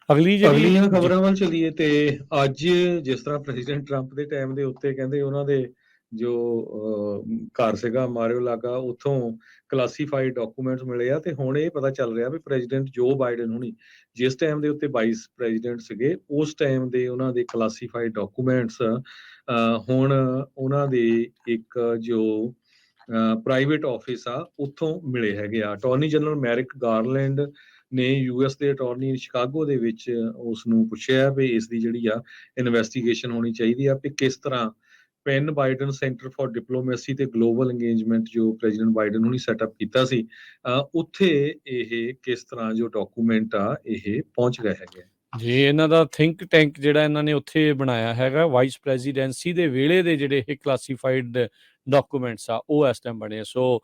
ਅਗਲੀ ਜਿਹੜੀ ਅਗਲੀਆਂ ਜੀ ਖਬਰਾਂ ਵੱਲ ਚੱਲੀਏ ਤੇ ਅੱਜ ਜਿਸ ਤਰ੍ਹਾਂ ਪ੍ਰੈਜ਼ੀਡੈਂਟ ਟਰੰਪ ਦੇ ਟਾਈਮ ਦੇ ਉੱਤੇ ਕਹਿੰਦੇ ਉਹਨਾਂ ਦੇ ਜੋ ਘਰ ਸੀਗਾ ਮਾਰਿਓ-ਲਾਗਾ ਉੱਥੋਂ ਕਲਾਸੀਫਾਈਡ ਡਾਕੂਮੈਂਟਸ ਮਿਲੇ ਆ ਤੇ ਹੁਣ ਇਹ ਪਤਾ ਚੱਲ ਰਿਹਾ ਵੀ ਪ੍ਰੈਜ਼ੀਡੈਂਟ ਜੋ ਬਾਈਡਨ ਹੁਣੀ ਜਿਸ ਟਾਈਮ ਦੇ ਉੱਤੇ ਵਾਈਸ ਪ੍ਰੈਜ਼ੀਡੈਂਟ ਸੀਗੇ ਉਸ ਟਾਈਮ ਦੇ ਉਹਨਾਂ ਦੇ ਕਲਾਸੀਫਾਈਡ ਡਾਕੂਮੈਂਟਸ ਹੁਣ ਉਹਨਾਂ ਦੇ ਇੱਕ ਜੋ ਪ੍ਰਾਈਵੇਟ ਆਫਿਸ ਆ ਉੱਥੋਂ ਮਿਲੇ ਹੈਗੇ ਆ। ਅਟਾਰਨੀ ਜਨਰਲ ਮੈਰਿਕ ਗਾਰਲੈਂਡ ਨੇ ਯੂਐਸ ਦੇ ਅਟਾਰਨੀ ਸ਼ਿਕਾਗੋ ਦੇ ਵਿੱਚ ਉਸ ਨੂੰ ਪੁੱਛਿਆ ਵੀ ਇਸ ਦੀ ਜਿਹੜੀ ਆ ਇਨਵੈਸਟੀਗੇਸ਼ਨ ਹੋਣੀ ਚਾਹੀਦੀ ਆ ਵੀ ਕਿਸ ਤਰ੍ਹਾਂ Penn Biden Center for Diplomacy ਤੇ ਗਲੋਬਲ ਇੰਗੇਜਮੈਂਟ ਜੋ ਪ੍ਰੈਜ਼ੀਡੈਂਟ ਬਾਈਡਨ ਹੁਣੀ ਸੈਟਅਪ ਕੀਤਾ ਸੀ ਉੱਥੇ ਇਹ ਕਿਸ ਤਰ੍ਹਾਂ ਜੋ ਡਾਕੂਮੈਂਟ ਆ ਇਹ ਪਹੁੰਚ ਗਏ ਹੈਗੇ ਜੀ। ਇਹਨਾਂ ਦਾ ਥਿੰਕ ਟੈਂਕ ਜਿਹੜਾ ਇਹਨਾਂ ਨੇ ਉੱਥੇ ਬਣਾਇਆ ਹੈਗਾ ਵਾਈਸ ਪ੍ਰੈਜ਼ੀਡੈਂਸੀ ਦੇ ਵੇਲੇ ਦੇ ਜਿਹੜੇ ਇਹ ਕਲਾਸੀਫਾਈਡ ਡਾਕੂਮੈਂਟਸ ਆ ਉਹ ਇਸ ਟਾਈਮ ਬਣੇ। ਸੋ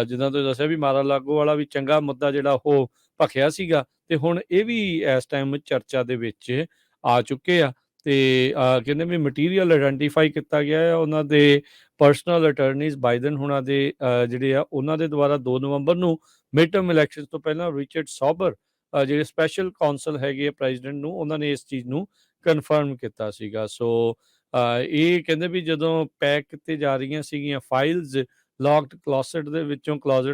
ਜਿੱਦਾਂ ਤੁਸੀਂ ਦੱਸਿਆ ਵੀ ਮਾਰਾ-ਲਾਗੋ ਵਾਲਾ ਵੀ ਚੰਗਾ ਮੁੱਦਾ ਜਿਹੜਾ ਉਹ ਭਖਿਆ ਸੀਗਾ ਤੇ ਹੁਣ ਇਹ ਵੀ ਇਸ ਟਾਈਮ ਚਰਚਾ ਦੇ ਵਿੱਚ ਆ ਚੁੱਕੇ ਆ ਤੇ ਕਹਿੰਦੇ ਵੀ ਮਟੀਰੀਅਲ ਆਇਡੈਂਟੀਫਾਈ ਕੀਤਾ ਗਿਆ ਹੈ ਉਹਨਾਂ ਦੇ ਪਰਸਨਲ ਅਟਰਨੀਜ਼ ਬਾਈਡਨ ਹੁਣਾਂ ਦੇ ਜਿਹੜੇ ਆ ਉਹਨਾਂ ਦੇ ਦੁਆਰਾ 2 ਨਵੰਬਰ ਨੂੰ ਮਿਡ ਟਰਮ ਇਲੈਕਸ਼ਨ ਤੋਂ ਪਹਿਲਾਂ ਰਿਚਰਡ ਸੌਬਰ ਜਿਹੜੇ ਸਪੈਸ਼ਲ ਕਾਉਂਸਲ ਹੈਗੇ ਆ ਪ੍ਰੈਜ਼ੀਡੈਂਟ ਨੂੰ ਉਹਨਾਂ ਨੇ ਇਸ ਚੀਜ਼ ਨੂੰ ਕਨਫਰਮ ਕੀਤਾ ਸੀਗਾ। ਸੋ ਇਹ ਕਹਿੰਦੇ ਵੀ ਜਦੋਂ ਪੈਕ ਕੀਤੇ ਜਾ ਰਹੀਆਂ ਸੀਗੀਆਂ ਫਾਈਲਸ ਲੌਕਡ ਕਲੋਜ਼ਟ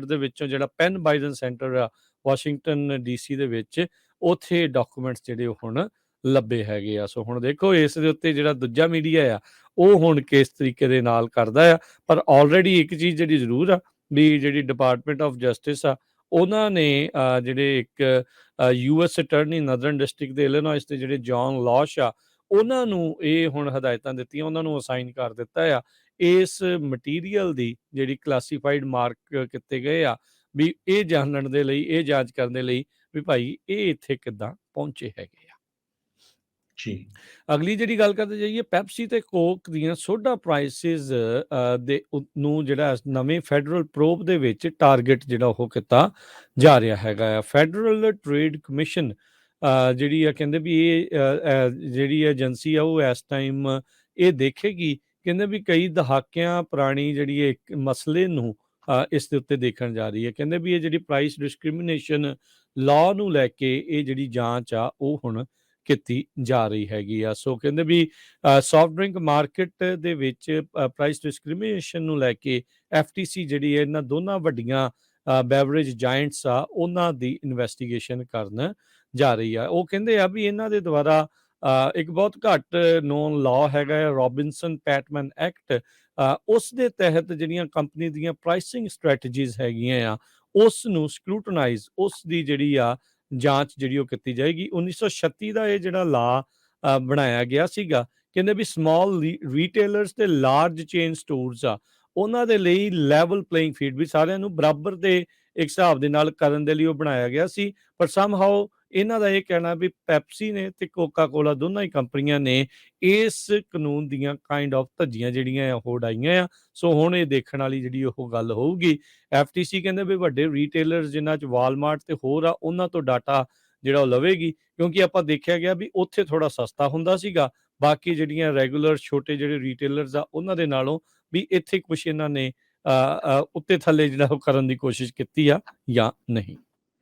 ਦੇ ਵਿੱਚੋਂ ਜਿਹੜਾ ਪੈਨ ਬਾਈਡਨ ਸੈਂਟਰ ਆ ਵਾਸ਼ਿੰਗਟਨ ਡੀਸੀ ਦੇ ਵਿੱਚ ਉੱਥੇ ਡਾਕੂਮੈਂਟਸ ਜਿਹੜੇ ਹੁਣ ਲੱਭੇ ਹੈਗੇ ਆ। ਸੋ ਹੁਣ ਦੇਖੋ ਇਸ ਦੇ ਉੱਤੇ ਜਿਹੜਾ ਦੂਜਾ ਮੀਡੀਆ ਆ ਉਹ ਹੁਣ ਕਿਸ ਤਰੀਕੇ ਦੇ ਨਾਲ ਕਰਦਾ ਆ। ਪਰ ਆਲਰੇਡੀ ਇੱਕ ਚੀਜ਼ ਜਿਹੜੀ ਜ਼ਰੂਰ ਆ ਵੀ ਜਿਹੜੀ ਡਿਪਾਰਟਮੈਂਟ ਆਫ ਜਸਟਿਸ ਆ ਉਹਨਾਂ ਨੇ ਜਿਹੜੇ ਇੱਕ ਯੂਐਸ ਅਟਰਨੀ ਨਦਰਨ ਡਿਸਟ੍ਰਿਕਟ ਦੇ ਇਲੀਨੋਇਸ ਦੇ ਜਿਹੜੇ ਜੌਨ ਲੌਸ਼ ਆ ਉਹਨਾਂ ਨੂੰ ਇਹ ਹੁਣ ਹਦਾਇਤਾਂ ਦਿੱਤੀਆਂ ਉਹਨਾਂ ਨੂੰ ਅਸਾਈਨ ਕਰ ਦਿੱਤਾ ਆ ਇਸ ਮਟੀਰੀਅਲ ਦੀ ਜਿਹੜੀ ਕਲਾਸੀਫਾਈਡ ਮਾਰਕ ਕੀਤੇ ਗਏ ਆ ਵੀ ਇਹ ਜਾਣਨ ਦੇ ਲਈ ਇਹ ਜਾਂਚ ਕਰਨ ਦੇ ਲਈ ਵੀ ਭਾਈ ਇਹ ਇੱਥੇ ਕਿੱਦਾਂ ਪਹੁੰਚੇ ਹੈਗੇ ਆ। ਜੀ ਅਗਲੀ ਜਿਹੜੀ ਗੱਲ ਕਰਦੇ ਜਾਈਏ ਪੈਪਸੀ ਤੇ ਕੋਕ ਦੀਆਂ ਸੋਡਾ ਪ੍ਰਾਈਸਿਸ ਦੇ ਨੂੰ ਜਿਹੜਾ ਨਵੇਂ ਫੈਡਰਲ ਪ੍ਰੋਬ ਦੇ ਵਿੱਚ ਟਾਰਗੇਟ ਜਿਹੜਾ ਉਹ ਕੀਤਾ ਜਾ ਰਿਹਾ ਹੈਗਾ ਆ। ਫੈਡਰਲ ਟ੍ਰੇਡ ਕਮਿਸ਼ਨ ਜਿਹੜੀ ਆ ਕਹਿੰਦੇ ਵੀ ਇਹ ਜਿਹੜੀ ਏਜੰਸੀ ਆ ਉਹ ਇਸ ਟਾਈਮ ਇਹ ਦੇਖੇਗੀ ਕਹਿੰਦੇ ਵੀ ਕਈ ਦਹਾਕਿਆਂ ਪੁਰਾਣੀ ਜਿਹੜੀ ਇੱਕ ਮਸਲੇ ਨੂੰ ਇਸ ਦੇ ਉੱਤੇ ਦੇਖਣ ਜਾ ਰਹੀ ਹੈ। ਕਹਿੰਦੇ ਵੀ ਇਹ ਜਿਹੜੀ ਪ੍ਰਾਈਸ ਡਿਸਕ੍ਰਿਮੀਨੇਸ਼ਨ ਲਾਅ ਨੂੰ ਲੈ ਕੇ ਇਹ ਜਿਹੜੀ ਜਾਂਚ ਆ ਉਹ ਹੁਣ ਕੀਤੀ ਜਾ ਰਹੀ ਹੈਗੀ ਆ। ਸੋ ਕਹਿੰਦੇ ਵੀ ਸੌਫਟ ਡਰਿੰਕ ਮਾਰਕੀਟ ਦੇ ਵਿੱਚ ਪ੍ਰਾਈਸ ਡਿਸਕ੍ਰਿਮੀਨੇਸ਼ਨ ਨੂੰ ਲੈ ਕੇ FTC ਜਿਹੜੀ ਹੈ ਇਹਨਾਂ ਦੋਨਾਂ ਵੱਡੀਆਂ ਬੈਵਰੇਜ ਜਾਇੰਟਸ ਆ ਉਹਨਾਂ ਦੀ ਇਨਵੈਸਟੀਗੇਸ਼ਨ ਕਰਨ ਜਾ ਰਹੀ ਆ। ਉਹ ਕਹਿੰਦੇ ਆ ਵੀ ਇਹਨਾਂ ਦੇ ਦੁਆਰਾ ਇੱਕ ਬਹੁਤ ਘੱਟ ਨੋਨ ਲਾਅ ਹੈਗਾ ਹੈ ਰੋਬਿਨਸਨ ਪੈਟਮੈਨ ਐਕਟ ਉਸ ਦੇ ਤਹਿਤ ਜਿਹੜੀਆਂ ਕੰਪਨੀ ਦੀਆਂ ਪ੍ਰਾਈਸਿੰਗ ਸਟ੍ਰੈਟਜੀਜ਼ ਹੈਗੀਆਂ ਆ ਉਸ ਨੂੰ ਸਕਰੂਟਨਾਈਜ਼ ਉਸ ਦੀ ਜਿਹੜੀ ਆ ਜਾਂਚ ਜਿਹੜੀ ਉਹ ਕੀਤੀ ਜਾਏਗੀ। 1936 ਦਾ ਇਹ ਜਿਹੜਾ ਲਾ ਬਣਾਇਆ ਗਿਆ ਸੀਗਾ ਕਹਿੰਦੇ ਵੀ ਸਮਾਲ ਰੀਟੇਲਰਸ ਤੇ ਲਾਰਜ ਚੇਨ ਸਟੋਰਸ ਆ ਉਹਨਾਂ ਦੇ ਲਈ ਲੈਵਲ ਪਲੇਇੰਗ ਫੀਲਡ ਵੀ ਸਾਰਿਆਂ ਨੂੰ ਬਰਾਬਰ ਦੇ ਇੱਕ ਹਿਸਾਬ ਦੇ ਨਾਲ ਕਰਨ ਦੇ ਲਈ ਉਹ ਬਣਾਇਆ ਗਿਆ ਸੀ। ਪਰ ਸਮਹਾਓ ਇਹਨਾਂ ਦਾ ਇਹ ਕਹਿਣਾ ਵੀ ਪੈਪਸੀ ਨੇ ਤੇ ਕੋਕਾ ਕੋਲਾ ਦੋਨਾਂ ਹੀ ਕੰਪਨੀਆਂ ਨੇ ਇਸ ਕਾਨੂੰਨ ਦੀਆਂ ਕਾਈਂਡ ਆਫ ਧੱਜੀਆਂ ਜਿਹੜੀਆਂ ਉਹ ਉਡਾਈਆਂ ਆ। ਸੋ ਹੁਣ ਇਹ ਦੇਖਣ ਵਾਲੀ ਜਿਹੜੀ ਉਹ ਗੱਲ ਹੋਊਗੀ। FTC ਕਹਿੰਦੇ ਵੀ ਵੱਡੇ ਰੀਟੇਲਰਸ ਜਿਨ੍ਹਾਂ 'ਚ ਵਾਲਮਾਰਟ ਤੇ ਹੋਰ ਆ ਉਹਨਾਂ ਤੋਂ ਡਾਟਾ ਜਿਹੜਾ ਉਹ ਲਵੇਗੀ ਕਿਉਂਕਿ ਆਪਾਂ ਦੇਖਿਆ ਗਿਆ ਵੀ ਉੱਥੇ ਥੋੜਾ ਸਸਤਾ ਹੁੰਦਾ ਸੀਗਾ ਬਾਕੀ ਜਿਹੜੀਆਂ ਰੈਗੂਲਰ ਛੋਟੇ ਜਿਹੜੇ ਰੀਟੇਲਰਸ ਆ ਉਹਨਾਂ ਦੇ ਨਾਲੋਂ ਵੀ ਇੱਥੇ ਕੁਛ ਇਹਨਾਂ ਨੇ ਉੱਤੇ ਥੱਲੇ ਜਿਹੜਾ ਉਹ ਕਰਨ ਦੀ ਕੋਸ਼ਿਸ਼ ਕੀਤੀ ਆ ਜਾਂ ਨਹੀਂ।